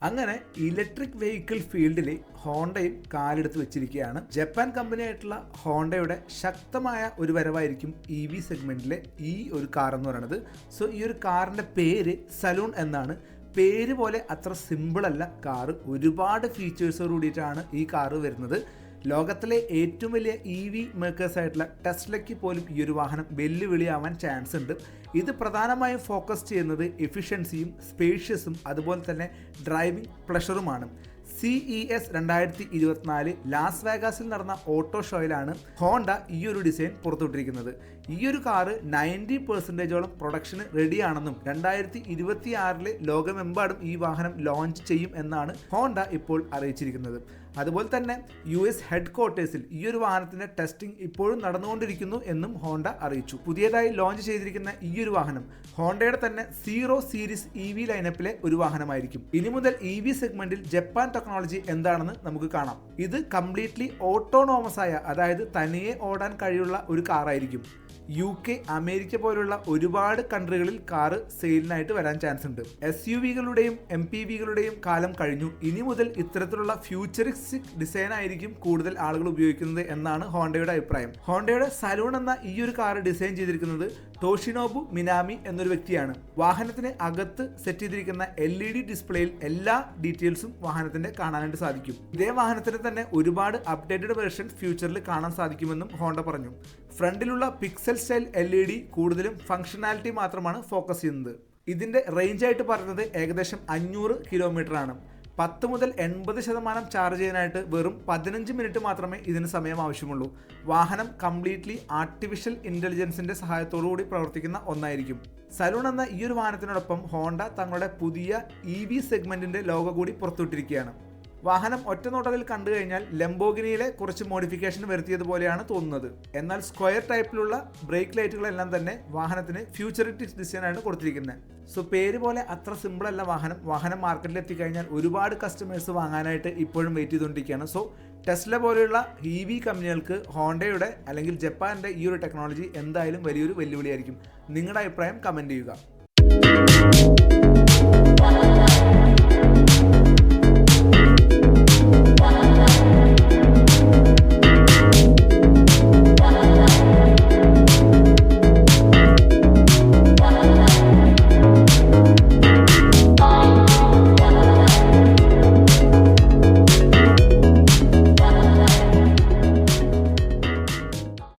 അങ്ങനെ electric vehicle ഫീൽഡിൽ ഹോണ്ടയും കാലെടുത്ത് വെച്ചിരിക്കുകയാണ്. ജപ്പാൻ കമ്പനിയായിട്ടുള്ള ഹോണ്ടയുടെ ശക്തമായ ഒരു വരവായിരിക്കും EV സെഗ്മെന്റിലെ ഈ ഒരു കാർ എന്ന് പറയുന്നത്. സോ ഈ ഒരു കാറിന്റെ പേര് സലൂൺ എന്നാണ്. പേര് പോലെ അത്ര സിമ്പിൾ അല്ല കാറ്. ഒരുപാട് ഫീച്ചേഴ്സോട് കൂടിയിട്ടാണ് ഈ കാറ് വരുന്നത്. ലോകത്തിലെ ഏറ്റവും വലിയ EV മേക്കേഴ്സ് ആയിട്ടുള്ള ടെസ്ലയ്ക്ക് പോലും ഈ ഒരു വാഹനം വെല്ലുവിളിയാവാൻ ചാൻസ് ഉണ്ട്. ഇത് പ്രധാനമായും ഫോക്കസ് ചെയ്യുന്നത് എഫിഷ്യൻസിയും സ്പേഷ്യസും അതുപോലെ തന്നെ ഡ്രൈവിംഗ് പ്ലഷറുമാണ്. CES 2024 ലാസ് വേഗാസിൽ നടന്ന ഓട്ടോ ഷോയിലാണ് ഹോണ്ട ഈ ഒരു ഡിസൈൻ പുറത്തുവിട്ടിരിക്കുന്നത്. ഈ ഒരു കാറ് 90% പ്രൊഡക്ഷന് റെഡിയാണെന്നും 2026 ലോകമെമ്പാടും ഈ വാഹനം ലോഞ്ച് ചെയ്യും എന്നാണ് ഹോണ്ട ഇപ്പോൾ അറിയിച്ചിരിക്കുന്നത്. അതുപോലെ തന്നെ US ഹെഡ് ക്വാർട്ടേഴ്സിൽ ഈ ഒരു വാഹനത്തിന്റെ ടെസ്റ്റിംഗ് ഇപ്പോഴും നടന്നുകൊണ്ടിരിക്കുന്നു എന്നും ഹോണ്ട അറിയിച്ചു. പുതിയതായി ലോഞ്ച് ചെയ്തിരിക്കുന്ന ഈ ഒരു വാഹനം ഹോണ്ടയുടെ തന്നെ 0 സീരീസ് EV ലൈനപ്പിലെ ഒരു വാഹനമായിരിക്കും. ഇനി മുതൽ EV സെഗ്മെന്റിൽ ജപ്പാൻ ടെക്നോളജി എന്താണെന്ന് നമുക്ക് കാണാം. ഇത് കംപ്ലീറ്റ്ലി ഓട്ടോണോമസ് ആയ, അതായത് തനിയെ ഓടാൻ കഴിയുള്ള ഒരു കാറായിരിക്കും. UK, അമേരിക്ക പോലുള്ള ഒരുപാട് കൺട്രികളിൽ കാറ് സെയിലിനായിട്ട് വരാൻ ചാൻസ് ഉണ്ട്. SUVകളുടെയും MPVകളുടെയും കാലം കഴിഞ്ഞു. ഇനി മുതൽ ഇത്തരത്തിലുള്ള ഫ്യൂച്ചറിസ്റ്റിക് ഡിസൈൻ ആയിരിക്കും കൂടുതൽ ആളുകൾ ഉപയോഗിക്കുന്നത് എന്നാണ് ഹോണ്ടയുടെ അഭിപ്രായം. ഹോണ്ടയുടെ സലൂൺ എന്ന ഈ ഒരു കാർ ഡിസൈൻ ചെയ്തിരിക്കുന്നത് ടോഷിനോബു മിനാമി എന്നൊരു വ്യക്തിയാണ്. വാഹനത്തിന് അകത്ത് സെറ്റ് ചെയ്തിരിക്കുന്ന LED ഡിസ്പ്ലേയിൽ എല്ലാ ഡീറ്റെയിൽസും വാഹനത്തിന്റെ കാണാനായിട്ട് സാധിക്കും. ഇതേ വാഹനത്തിന് തന്നെ ഒരുപാട് അപ്ഡേറ്റഡ് വെർഷൻ ഫ്യൂച്ചറിൽ കാണാൻ സാധിക്കുമെന്നും ഹോണ്ട പറഞ്ഞു. ഫ്രണ്ടിലുള്ള പിക്സൽ സ്റ്റൈൽ LED കൂടുതലും ഫംഗ്ഷനാലിറ്റി മാത്രമാണ് ഫോക്കസ് ചെയ്യുന്നത്. ഇതിന്റെ റേഞ്ച് ആയിട്ട് പറയുന്നത് ഏകദേശം 500 കിലോമീറ്റർ ആണ്. 10 മുതൽ 80% ചാർജ് ചെയ്യാനായിട്ട് വെറും 15 മിനിറ്റ് മാത്രമേ ഇതിന് സമയം ആവശ്യമുള്ളൂ. വാഹനം കംപ്ലീറ്റ്ലി ആർട്ടിഫിഷ്യൽ ഇന്റലിജൻസിന്റെ സഹായത്തോടുകൂടി പ്രവർത്തിക്കുന്ന ഒന്നായിരിക്കും. സലൂൺ എന്ന ഈ ഒരു വാഹനത്തിനോടൊപ്പം ഹോണ്ട തങ്ങളുടെ പുതിയ EV സെഗ്മെന്റിന്റെ ലോഗോ കൂടി പുറത്തുവിട്ടിരിക്കുകയാണ്. വാഹനം ഒറ്റ നോട്ടത്തിൽ കണ്ടു കഴിഞ്ഞാൽ ലംബോഗിനിയിലെ കുറച്ച് മോഡിഫിക്കേഷൻ വരുത്തിയതുപോലെയാണ് തോന്നുന്നത്. എന്നാൽ സ്ക്വയർ ടൈപ്പിലുള്ള ബ്രേക്ക് ലൈറ്റുകളെല്ലാം തന്നെ വാഹനത്തിന് ഫ്യൂച്ചറിസ്റ്റിക് ഡിസൈനാണ് കൊടുത്തിരിക്കുന്നത്. സോ പേര് പോലെ അത്ര സിമ്പിൾ അല്ല വാഹനം മാർക്കറ്റിൽ എത്തിക്കഴിഞ്ഞാൽ ഒരുപാട് കസ്റ്റമേഴ്സ് വാങ്ങാനായിട്ട് ഇപ്പോഴും വെയിറ്റ് ചെയ്തുകൊണ്ടിരിക്കുകയാണ്. സോ ടെസ്ല പോലെയുള്ള EV കമ്പനികൾക്ക് ഹോണ്ടയുടെ അല്ലെങ്കിൽ ജപ്പാന്റെ ഈ ഒരു ടെക്നോളജി എന്തായാലും വലിയൊരു വെല്ലുവിളിയായിരിക്കും. നിങ്ങളുടെ അഭിപ്രായം കമന്റ് ചെയ്യുക.